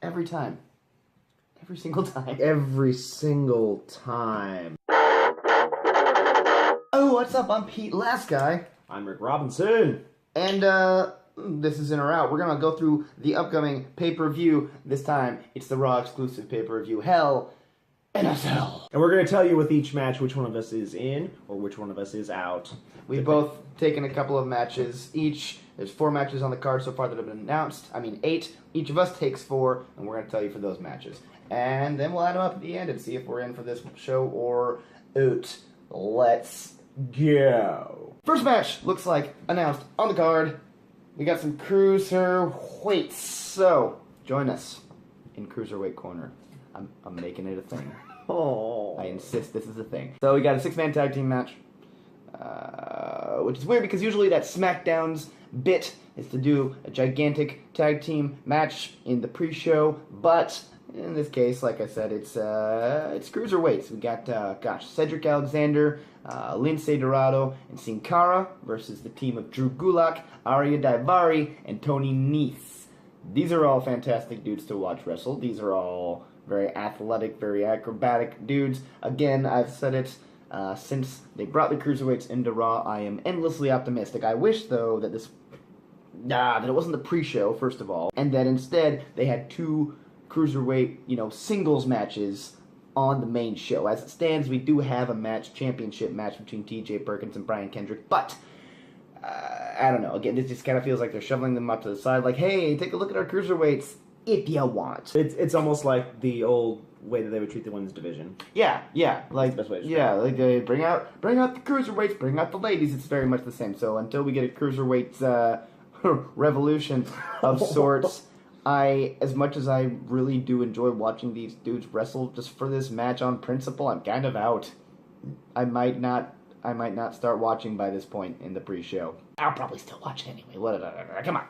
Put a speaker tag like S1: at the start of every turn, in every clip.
S1: Every time. Every single time.
S2: Every single time.
S1: Oh, what's up? I'm Pete Last Guy.
S2: I'm Rick Robinson.
S1: And, this is In or Out. We're gonna go through the upcoming pay-per-view. This time, it's the Raw exclusive pay-per-view, Hell in a Cell.
S2: And we're going to tell you with each match which one of us is in or which one of us is out.
S1: We've both taken a couple of matches each. There's 4 matches on the card so far that have been announced. 8. Each of us takes 4, and we're going to tell you for those matches. And then we'll add them up at the end and see if we're in for this show or out. Let's go. First match looks like announced on the card. We got some cruiserweights. So, join us in Cruiserweight Corner. I'm making it a thing.
S2: Oh.
S1: I insist this is a thing. So we got a 6-man tag team match. Which is weird because usually that SmackDown's bit is to do a gigantic tag team match in the pre-show, but in this case, like I said, it's cruiserweights. We got Cedric Alexander, Lince Dorado, and Sin Cara versus the team of Drew Gulak, Arya Daivari, and Tony Nese. These are all fantastic dudes to watch wrestle. These are all very athletic, very acrobatic dudes. Again, I've said it. Since they brought the cruiserweights into Raw, I am endlessly optimistic. I wish, though, that that it wasn't the pre-show, first of all, and that instead they had 2 cruiserweight, singles matches on the main show. As it stands, we do have a championship match between T.J. Perkins and Brian Kendrick, but I don't know. Again, this just kind of feels like they're shoveling them up to the side, like, hey, take a look at our cruiserweights if you want.
S2: It's almost like the old way that they would treat the women's division.
S1: Yeah, like
S2: That's the best way to
S1: like they bring out the cruiserweights, bring out the ladies. It's very much the same. So until we get a cruiserweights revolution of sorts, as much as I really do enjoy watching these dudes wrestle just for this match on principle, I'm kind of out. I might not start watching by this point in the pre-show. I'll probably still watch it anyway. Whatever. Come on.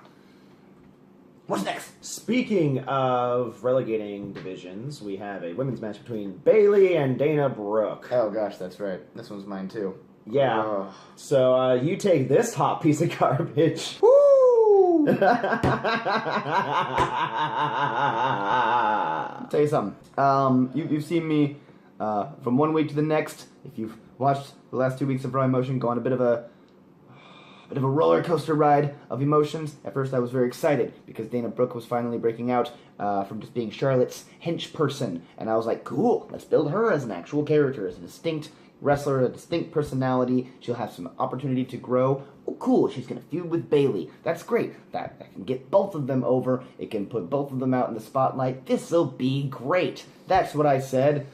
S1: What's next?
S2: Speaking of relegating divisions, we have a women's match between Bayley and Dana Brooke.
S1: Oh gosh, that's right. This one's mine too.
S2: Yeah.
S1: Oh.
S2: So you take this hot piece of garbage.
S1: Woo! I'll tell you something. You've seen me from one week to the next. If you've watched the last 2 weeks of Raw Emotion, go on a bit of a roller coaster ride of emotions. At first I was very excited because Dana Brooke was finally breaking out from just being Charlotte's hench person, and I was like, cool, let's build her as an actual character, as a distinct wrestler, a distinct personality. She'll have some opportunity to grow. Oh, cool, she's going to feud with Bayley. That's great. That can get both of them over. It can put both of them out in the spotlight. This'll be great. That's what I said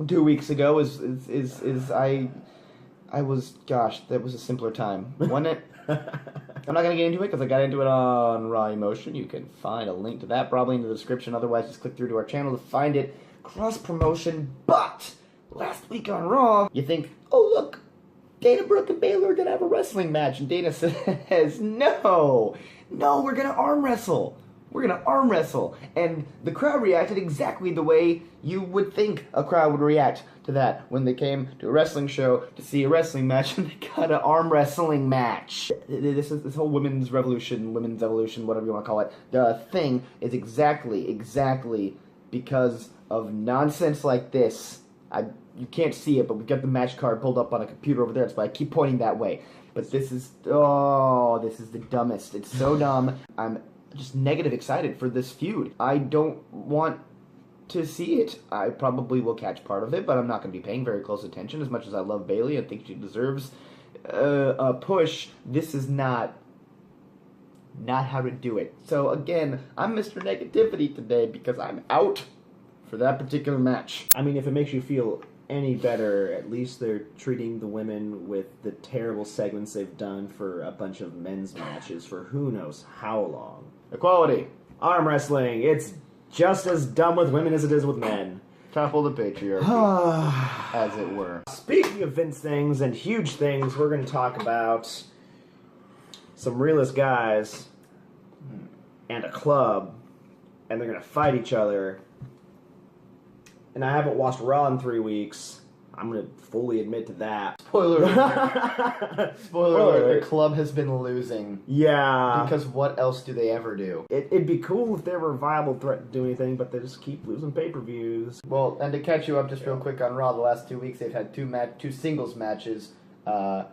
S1: 2 weeks ago. That was a simpler time, wasn't it? I'm not going to get into it because I got into it on Raw Emotion. You can find a link to that probably in the description. Otherwise, just click through to our channel to find it. Cross-promotion, but last week on Raw, you think, oh, look, Dana Brooke and Bayley are going to have a wrestling match. And Dana says, no, we're going to arm wrestle. We're going to arm wrestle. And the crowd reacted exactly the way you would think a crowd would react to that when they came to a wrestling show to see a wrestling match and they got an arm wrestling match. This whole women's revolution, women's evolution, whatever you want to call it, the thing is exactly because of nonsense like this. You can't see it, but we've got the match card pulled up on a computer over there. That's why I keep pointing that way. But this is the dumbest. It's so dumb. I'm just negative excited for this feud. I don't want to see it. I probably will catch part of it, but I'm not going to be paying very close attention. As much as I love Bayley, I think she deserves a push. This is not how to do it. So again, I'm Mr. Negativity today because I'm out for that particular match.
S2: I mean, if it makes you feel any better, at least they're treating the women with the terrible segments they've done for a bunch of men's matches for who knows how long.
S1: Equality.
S2: Arm wrestling. It's just as dumb with women as it is with men.
S1: Topple the patriarchy, as it were.
S2: Speaking of Vince things and huge things, we're going to talk about some realist guys and a club, and they're going to fight each other. And I haven't watched Raw in 3 weeks. I'm going to fully admit to that.
S1: Spoiler alert. Spoiler alert. The club has been losing.
S2: Yeah.
S1: Because what else do they ever do?
S2: It'd be cool if they were a viable threat to do anything, but they just keep losing pay-per-views.
S1: Well, and to catch you up just real quick on Raw, the last 2 weeks they've had two singles matches. I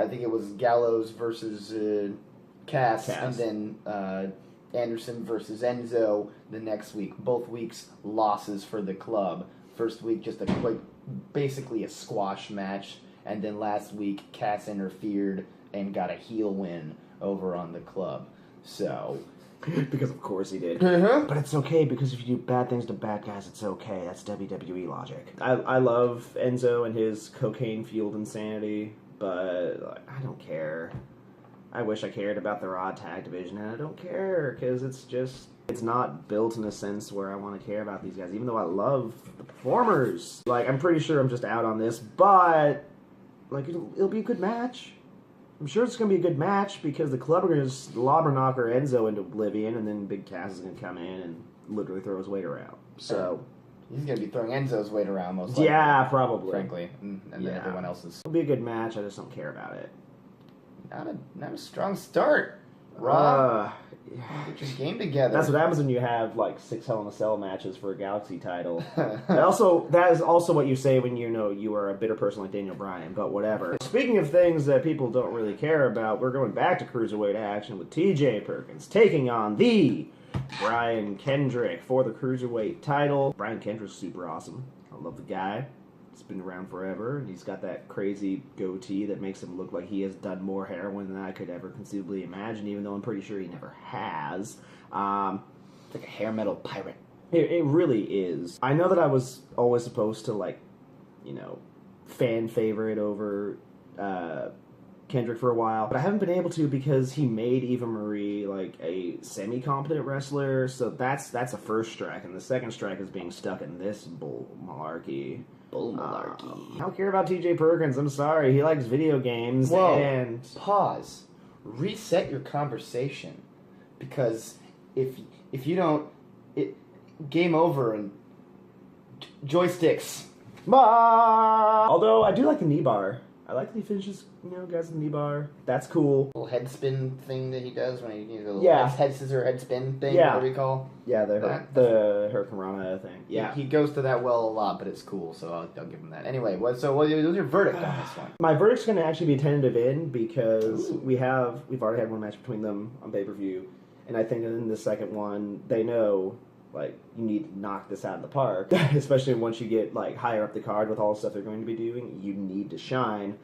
S1: think it was Gallows versus Cass, and then Anderson versus Enzo the next week. Both weeks losses for the club. First week just basically a squash match, and then last week Cass interfered and got a heel win over on the club. So,
S2: because of course he did. But it's okay, because if you do bad things to bad guys, it's okay. That's WWE logic. I love Enzo and his cocaine-fueled insanity, but I don't care. I wish I cared about the Raw Tag Division, and I don't care, because it's not built in a sense where I want to care about these guys, even though I love the performers. Like, I'm pretty sure I'm just out on this, but, like, it'll be a good match. I'm sure it's going to be a good match, because the club are going to just lobber knocker Enzo into oblivion, and then Big Cass is going to come in and literally throw his weight around. So...
S1: he's going to be throwing Enzo's weight around most likely.
S2: Yeah, probably.
S1: Frankly. And then everyone else's.
S2: It'll be a good match, I just don't care about it.
S1: Not a strong start. Raw. Get your game together.
S2: That's what happens when you have like 6 Hell in a Cell matches for a Galaxy title. That is also what you say when you know you are a bitter person like Daniel Bryan, but whatever. Speaking of things that people don't really care about, we're going back to Cruiserweight action with TJ Perkins taking on the Brian Kendrick for the Cruiserweight title. Brian Kendrick's super awesome. I love the guy. He's been around forever, and he's got that crazy goatee that makes him look like he has done more heroin than I could ever conceivably imagine, even though I'm pretty sure he never has.
S1: It's like a hair metal pirate.
S2: It really is. I know that I was always supposed to, fan favorite over Kendrick for a while, but I haven't been able to because he made Eva Marie, a semi-competent wrestler, so that's a first strike, and the second strike is being stuck in this bull malarkey.
S1: I
S2: don't care about TJ Perkins. I'm sorry. He likes video games.
S1: Whoa.
S2: And
S1: pause. Reset your conversation, because if you don't, game over and joysticks.
S2: Although I do like the knee bar. I like that he finishes, guys with the knee bar. That's cool.
S1: Little head spin thing that he does when he does a little head scissor head spin thing.
S2: Yeah.
S1: Whatever you call.
S2: Yeah, the Hurricanrana thing. Yeah,
S1: he goes to that well a lot, but it's cool, so I'll give him that. Anyway, what was your verdict on this one?
S2: My verdict's going to actually be tentative in because we've already had one match between them on pay-per-view, and I think that in the second one they know you need to knock this out of the park, especially once you get higher up the card with all the stuff they're going to be doing. You need to shine.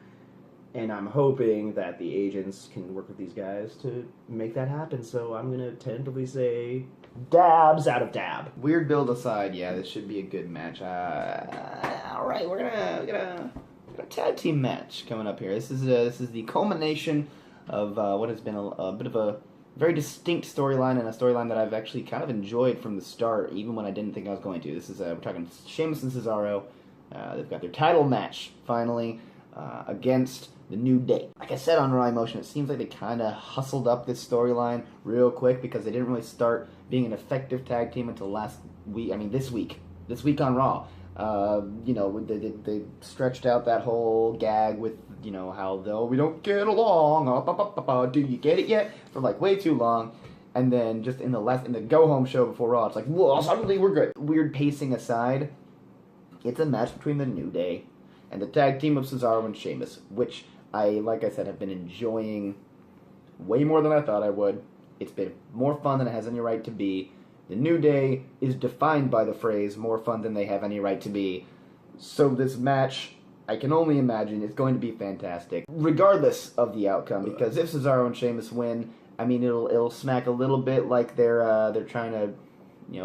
S2: And I'm hoping that the agents can work with these guys to make that happen. So I'm going to tentatively say dabs out of dab.
S1: Weird build aside, yeah, this should be a good match. All right, we're gonna a tag team match coming up here. This is the culmination of what has been a bit of a very distinct storyline, and a storyline that I've actually kind of enjoyed from the start, even when I didn't think I was going to. This is we're talking Sheamus and Cesaro. They've got their title match finally against the New Day. Like I said on Raw Emotion, it seems like they kind of hustled up this storyline real quick because they didn't really start being an effective tag team until last week. I mean, this week on Raw. They stretched out that whole gag with, how though we don't get along, do you get it yet? For way too long. And then just in the go home show before Raw, it's whoa, suddenly we're good. Weird pacing aside, it's a match between the New Day and the tag team of Cesaro and Sheamus, which like I said, have been enjoying way more than I thought I would. It's been more fun than it has any right to be. The New Day is defined by the phrase, more fun than they have any right to be. So this match, I can only imagine, is going to be fantastic, regardless of the outcome, because if Cesaro and Sheamus win, I mean, it'll smack a little bit like they're trying to,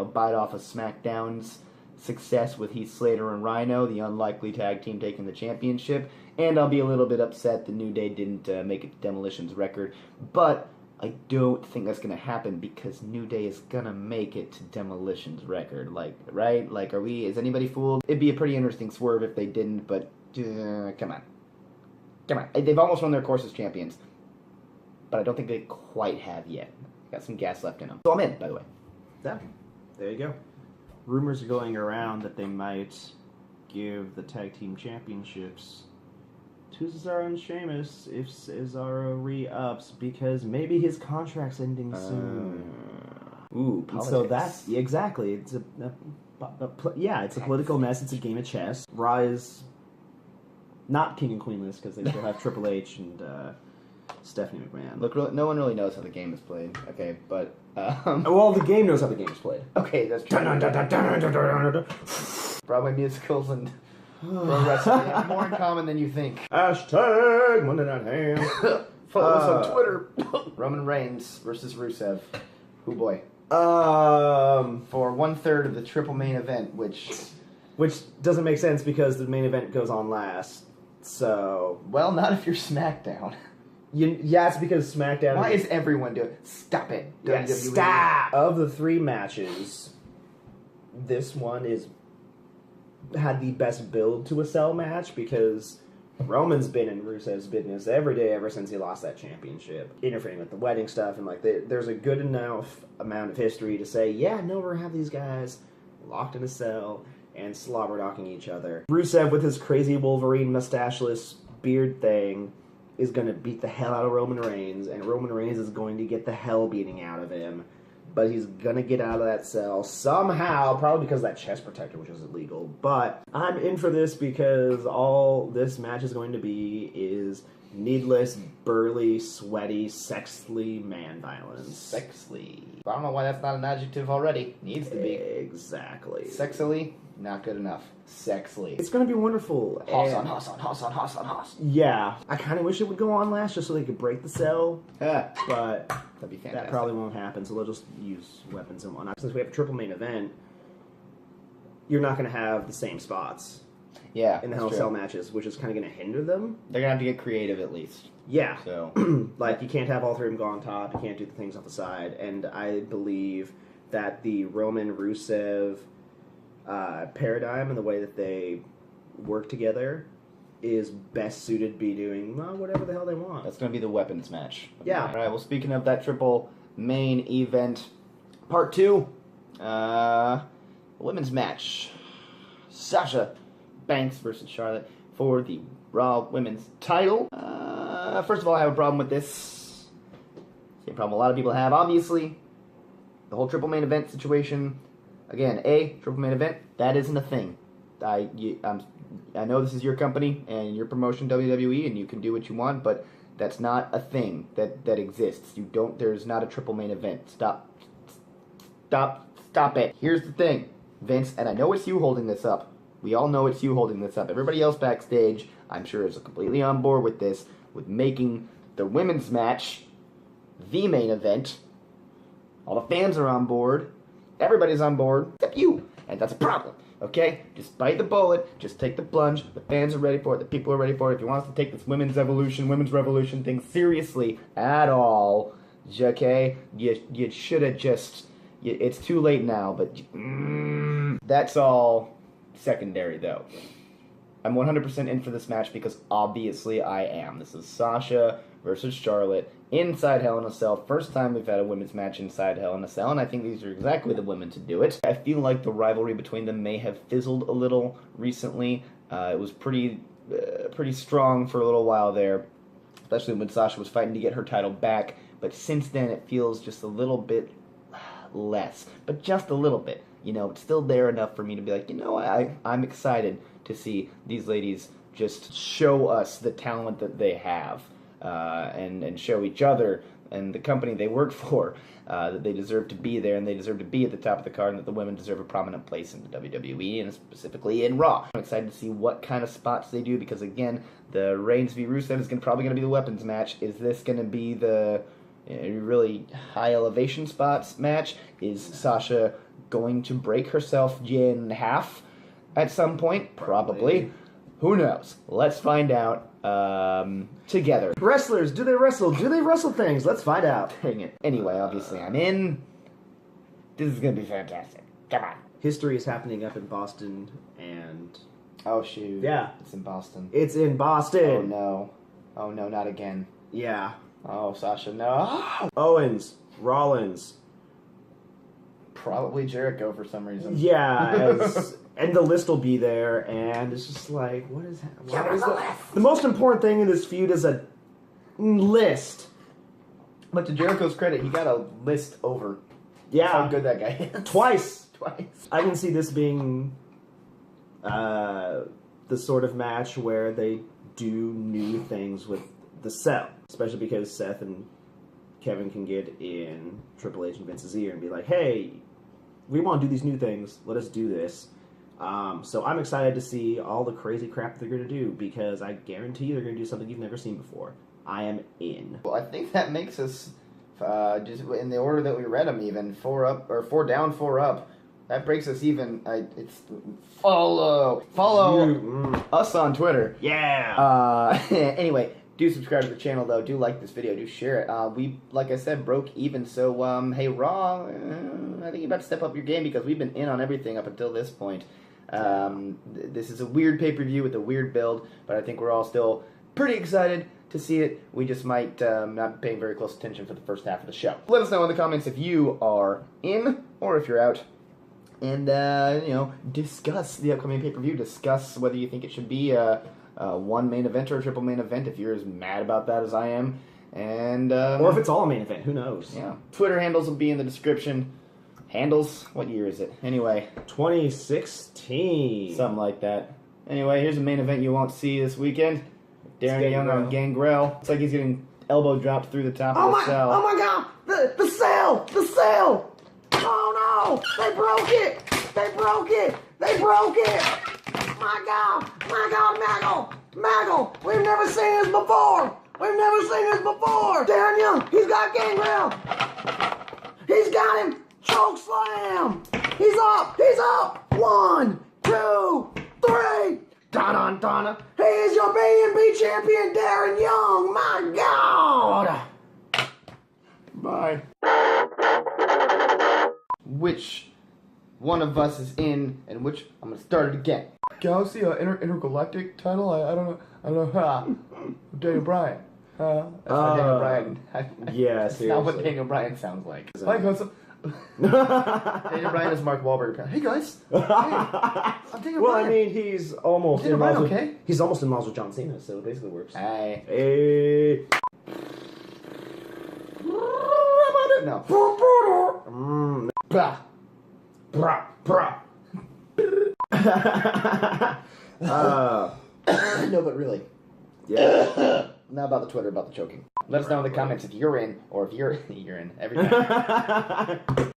S1: bite off of SmackDown's success with Heath Slater and Rhino, the unlikely tag team taking the championship, and I'll be a little bit upset the New Day didn't make it to Demolition's record, but I don't think that's going to happen because New Day is going to make it to Demolition's record, right? Is anybody fooled? It'd be a pretty interesting swerve if they didn't, but come on. They've almost run their course as champions, but I don't think they quite have yet. Got some gas left in them. So I'm in, by the way.
S2: Yeah, there you go. Rumors are going around that they might give the tag team championships to Cesaro and Sheamus if Cesaro re-ups, because maybe his contract's ending soon.
S1: Ooh, politics.
S2: So that's exactly. It's it's a political mess. It's a game of chess. Raw is not king and queenless because they still have Triple H and Stephanie McMahon.
S1: Look, no one really knows how the game is played. Okay, but
S2: well, the game knows how the game is played.
S1: Okay, that's true. Broadway musicals and pro wrestling have more in common than you think.
S2: Hashtag Monday Night Ham.
S1: Follow us on Twitter. Roman Reigns versus Rusev. Oh boy. For 1/3 of the triple main event, which
S2: doesn't make sense because the main event goes on last. So,
S1: well, not if you're SmackDown.
S2: It's because SmackDown.
S1: Why is everyone doing? Stop it,
S2: yeah,
S1: WWE.
S2: Stop. Of the 3 matches, this one had the best build to a cell match because Roman's been in Rusev's business every day ever since he lost that championship, interfering with the wedding stuff, and there's a good enough amount of history to say, yeah, no, we're gonna have these guys locked in a cell and slobber knocking each other. Rusev with his crazy Wolverine mustacheless beard thing is gonna beat the hell out of Roman Reigns, and Roman Reigns is going to get the hell beating out of him. But he's gonna get out of that cell somehow, probably because of that chest protector, which is illegal. But I'm in for this because all this match is going to be is needless, burly, sweaty, sexly man violence.
S1: Sexly. I don't know why that's not an adjective already. Needs to be.
S2: Exactly.
S1: Sexily, not good enough. Sexly.
S2: It's gonna be wonderful.
S1: Hoss.
S2: Yeah. I kind of wish it would go on last just so they could break the cell.
S1: Yeah.
S2: But
S1: That'd be fantastic.
S2: that probably won't happen, so they'll just use weapons and whatnot. Since we have a triple main event, you're not going to have the same spots
S1: Yeah.
S2: in the Hell in a Cell matches, which is kind of going to hinder them.
S1: They're gonna have to get creative at least.
S2: Yeah.
S1: So,
S2: like, you can't have all 3 of them go on top, you can't do the things off the side, and I believe that the Roman-Rusev paradigm and the way that they work together is best suited to be doing whatever the hell they want.
S1: that's gonna be the weapons match.
S2: Yeah.
S1: All right. Well, speaking of that triple main event, part 2, women's match: Sasha Banks versus Charlotte for the Raw Women's title. First of all, I have a problem with this. Same problem a lot of people have. Obviously, the whole triple main event situation. Again, triple main event, that isn't a thing. I know this is your company and your promotion, WWE, and you can do what you want, but that's not a thing that exists. There's not a triple main event. Stop it. Here's the thing, Vince, and I know it's you holding this up. We all know it's you holding this up. Everybody else backstage, I'm sure, is completely on board with this, with making the women's match the main event. All the fans are on board. Everybody's on board, except you. And that's a problem, okay? Just bite the bullet. Just take the plunge. The fans are ready for it. The people are ready for it. If you want us to take this women's revolution thing seriously at all, okay? You should have just... it's too late now, but... that's all secondary, though. I'm 100% in for this match because obviously I am. This is Sasha versus Charlotte inside Hell in a Cell. First time we've had a women's match inside Hell in a Cell, and I think these are exactly the women to do it. I feel like the rivalry between them may have fizzled a little recently. It was pretty strong for a little while there, especially when Sasha was fighting to get her title back. But since then, it feels just a little bit less, but just a little bit. You know, it's still there enough for me to be like, I'm excited to see these ladies just show us the talent that they have, and show each other and the company they work for that they deserve to be there and they deserve to be at the top of the card, and that the women deserve a prominent place in the WWE and specifically in Raw. I'm excited to see what kind of spots they do because, again, the Reigns v. Rusev is probably going to be the weapons match. Is this going to be the really high elevation spots match? Is Sasha going to break herself in half at some point? Probably. Who knows? Let's find out together.
S2: Wrestlers, do they wrestle? Do they wrestle things? Let's find out.
S1: Dang it. Anyway, obviously I'm in. This is going to be fantastic. Come on.
S2: History is happening up in Boston, and...
S1: oh, shoot.
S2: Yeah.
S1: It's in Boston.
S2: It's in Boston.
S1: Oh, no, not again.
S2: Yeah.
S1: Oh, Sasha, no.
S2: Owens, Rollins.
S1: Probably Jericho for some reason.
S2: Yeah, And the list will be there, and it's just like, what is that?
S1: Give us the list.
S2: The most important thing in this feud is a list.
S1: But to Jericho's credit, he got a list over
S2: Yeah.
S1: how good that guy is.
S2: Twice.
S1: Twice.
S2: I can see this being the sort of match where they do new things with the Cell, especially because Seth and Kevin can get in Triple H and Vince's ear and be like, hey, we want to do these new things. Let us do this. So I'm excited to see all the crazy crap they're going to do, because I guarantee you they're going to do something you've never seen before. I am in.
S1: Well, I think that makes us, just in the order that we read them, even 4 up, or 4 down, 4 up. That breaks us even. It's follow us on Twitter.
S2: Yeah.
S1: Anyway, do subscribe to the channel though. Do like this video. Do share it. We, like I said, broke even. So hey, Raw, I think you're about to step up your game, because we've been in on everything up until this point. This is a weird pay-per-view with a weird build, but I think we're all still pretty excited to see it. We just might not be paying very close attention for the first half of the show. Let us know in the comments if you are in or if you're out. And, discuss the upcoming pay-per-view. Discuss whether you think it should be a one main event or a triple main event, if you're as mad about that as I am. And
S2: or if it's all a main event, who knows?
S1: Yeah. Twitter handles will be in the description. Handles? What year is it? Anyway.
S2: 2016.
S1: Something like that. Anyway, here's a main event you won't see this weekend. Darren Young on Gangrel. Looks like he's getting elbow dropped through the top of the Cell.
S2: Oh my god! The Cell! The Cell! Oh no! They broke it! They broke it! They broke it! My god! My god, Maggle! Maggle! We've never seen this before! We've never seen this before! Darren Young, he's got Gangrel! He's got him! Choke slam! He's up! He's up! 1, 2, 3! Donna, Donna! He is your B&B champion, Darren Young! My god!
S1: Bye. Which one of us is in, and which... I'm gonna start it again. Galaxy intergalactic title? I don't know. Ha. Daniel Bryan. That's not Daniel Bryan.
S2: Yeah,
S1: That's
S2: seriously.
S1: not what Daniel Bryan sounds like. Hi, guys. Daniel Bryan is Mark Wahlberg. Hey, guys. Hey, I'm Daniel
S2: Well,
S1: Bryan.
S2: I mean, he's almost
S1: Daniel
S2: in
S1: Bryan,
S2: miles
S1: okay?
S2: He's almost in miles with John Cena, so it basically works.
S1: Hey.
S2: Hey.
S1: No.
S2: Blah. Brah. Brah.
S1: No, but really.
S2: Yeah.
S1: Not about the Twitter, about the choking. Let us know in the comments if you're in, or if you're in every time.